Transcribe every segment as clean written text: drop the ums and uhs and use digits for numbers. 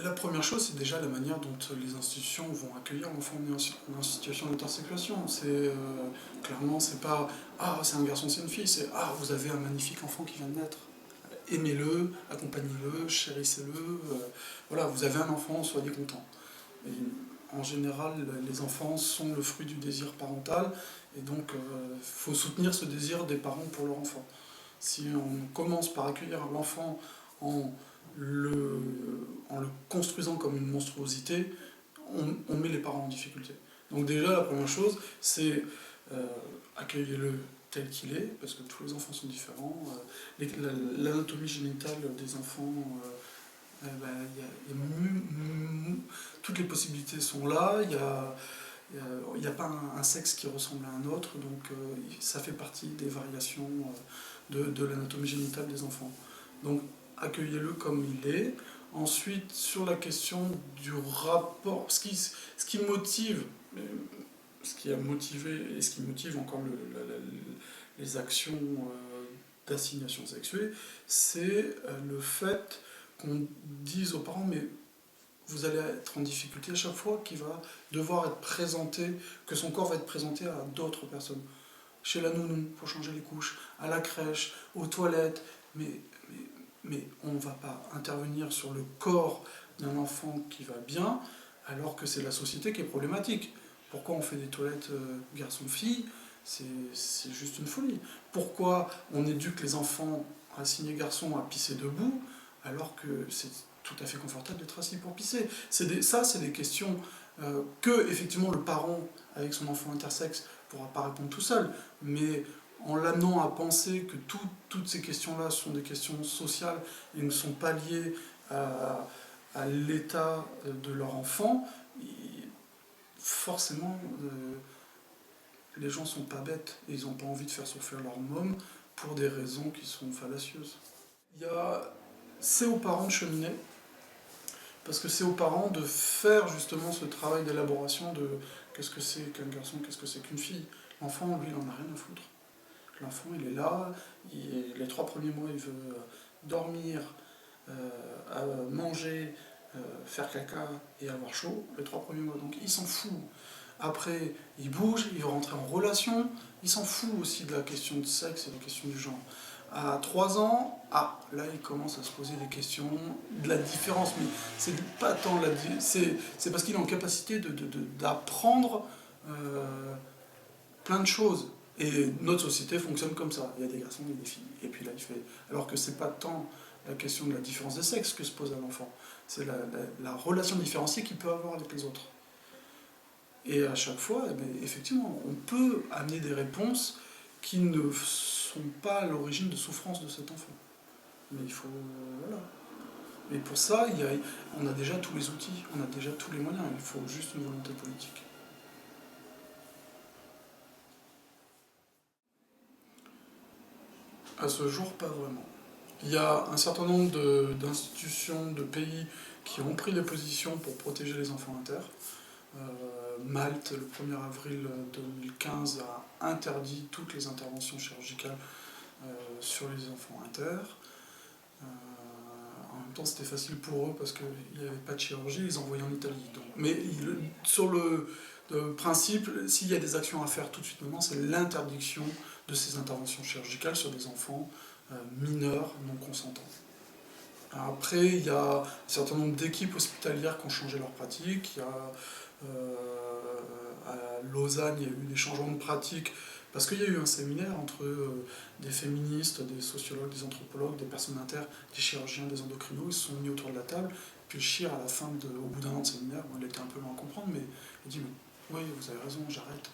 La première chose, c'est déjà la manière dont les institutions vont accueillir l'enfant né en situation d'intersexuation. Clairement, c'est pas «Ah, c'est un garçon, c'est une fille», c'est «Ah, vous avez un magnifique enfant qui vient de naître. Aimez-le, accompagnez-le, chérissez-le. Voilà, vous avez un enfant, soyez content». Et en général, les enfants sont le fruit du désir parental, et donc il faut soutenir ce désir des parents pour leur enfant. Si on commence par accueillir l'enfant en le, en le construisant comme une monstruosité, on met les parents en difficulté. Donc déjà, la première chose, c'est accueillir-le tel qu'il est, parce que tous les enfants sont différents. L'anatomie génitale des enfants, toutes les possibilités sont là. Il n'y a pas un sexe qui ressemble à un autre, donc ça fait partie des variations de l'anatomie génitale des enfants. Donc accueillez-le comme il est. Ensuite, sur la question du rapport, ce qui motive, ce qui a motivé et ce qui motive encore les actions d'assignation sexuée, c'est le fait qu'on dise aux parents, mais vous allez être en difficulté à chaque fois qu'il va devoir être présenté, que son corps va être présenté à d'autres personnes. Chez la nounou, pour changer les couches, à la crèche, aux toilettes, mais on ne va pas intervenir sur le corps d'un enfant qui va bien, alors que c'est la société qui est problématique. Pourquoi on fait des toilettes garçon-fille? C'est juste une folie. Pourquoi on éduque les enfants assignés garçons à pisser debout, alors que c'est tout à fait confortable d'être assis pour pisser? Ça, c'est des questions que, effectivement, le parent, avec son enfant intersexe, ne pourra pas répondre tout seul, mais en l'amenant à penser que toutes ces questions-là sont des questions sociales et ne sont pas liées à l'état de leur enfant, forcément, les gens ne sont pas bêtes et ils n'ont pas envie de faire souffrir leur môme pour des raisons qui sont fallacieuses. C'est aux parents de cheminer, parce que c'est aux parents de faire justement ce travail d'élaboration de qu'est-ce que c'est qu'un garçon, qu'est-ce que c'est qu'une fille. L'enfant, lui, il n'en a rien à foutre. L'enfant, il est là, les 3 premiers mois, il veut dormir, manger, faire caca et avoir chaud, les 3 premiers mois. Donc il s'en fout. Après, il bouge, il va rentrer en relation, il s'en fout aussi de la question de sexe et de la question du genre. À 3 ans, là il commence à se poser des questions de la différence, mais c'est pas tant c'est parce qu'il est en capacité d'apprendre plein de choses. Et notre société fonctionne comme ça. Il y a des garçons et des filles. Et puis là, il fait. Alors que c'est pas tant la question de la différence des sexes que se pose à l'enfant. C'est la relation différenciée qu'il peut avoir avec les autres. Et à chaque fois, effectivement, on peut amener des réponses qui ne sont pas à l'origine de souffrance de cet enfant. Mais il faut. Voilà. Mais pour ça, on a déjà tous les outils, on a déjà tous les moyens. Il faut juste une volonté politique. À ce jour, pas vraiment. Il y a un certain nombre d'institutions, de pays qui ont pris des positions pour protéger les enfants inter. Malte, le 1er avril 2015, a interdit toutes les interventions chirurgicales sur les enfants inter. En même temps, c'était facile pour eux parce qu'il n'y avait pas de chirurgie, ils envoyaient en Italie. Donc. Mais sur le principe, s'il y a des actions à faire tout de suite maintenant, c'est l'interdiction de ces interventions chirurgicales sur des enfants mineurs non consentants. Après, il y a un certain nombre d'équipes hospitalières qui ont changé leur pratique. À Lausanne, il y a eu des changements de pratique parce qu'il y a eu un séminaire entre des féministes, des sociologues, des anthropologues, des personnes inter, des chirurgiens, des endocrinos. Ils se sont mis autour de la table. Puis le chir, à la fin, au bout d'un an de séminaire, il était un peu loin à comprendre, mais il dit oui, vous avez raison, j'arrête.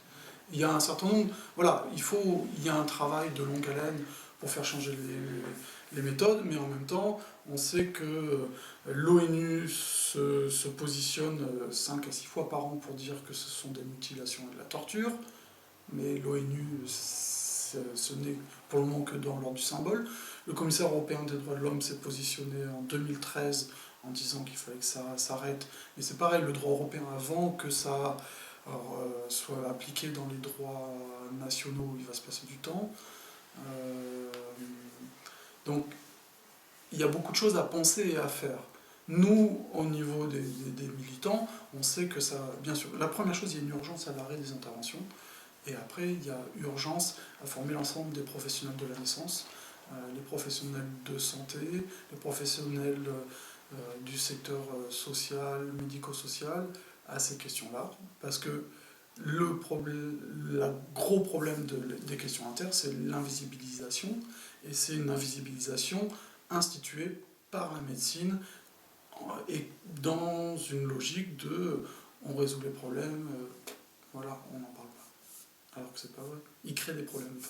Il y a un certain nombre, voilà, il y a un travail de longue haleine pour faire changer les méthodes, mais en même temps, on sait que l'ONU se positionne 5 à 6 fois par an pour dire que ce sont des mutilations et de la torture, mais l'ONU, ce n'est pour le moment que dans l'ordre du symbole. Le commissaire européen des droits de l'homme s'est positionné en 2013 en disant qu'il fallait que ça s'arrête, mais c'est pareil, le droit européen avant que ça soit appliqué dans les droits nationaux, il va se passer du temps. Donc il y a beaucoup de choses à penser et à faire. Nous, au niveau des militants, on sait que ça, bien sûr, la première chose, il y a une urgence à l'arrêt des interventions, et après, il y a urgence à former l'ensemble des professionnels de la naissance, les professionnels de santé, les professionnels du secteur social, médico-social, à ces questions-là, parce que le gros problème des questions inter, c'est l'invisibilisation, et c'est une invisibilisation instituée par la médecine, et dans une logique de on résout les problèmes, voilà, on n'en parle pas. Alors que c'est pas vrai. Ils créent des problèmes.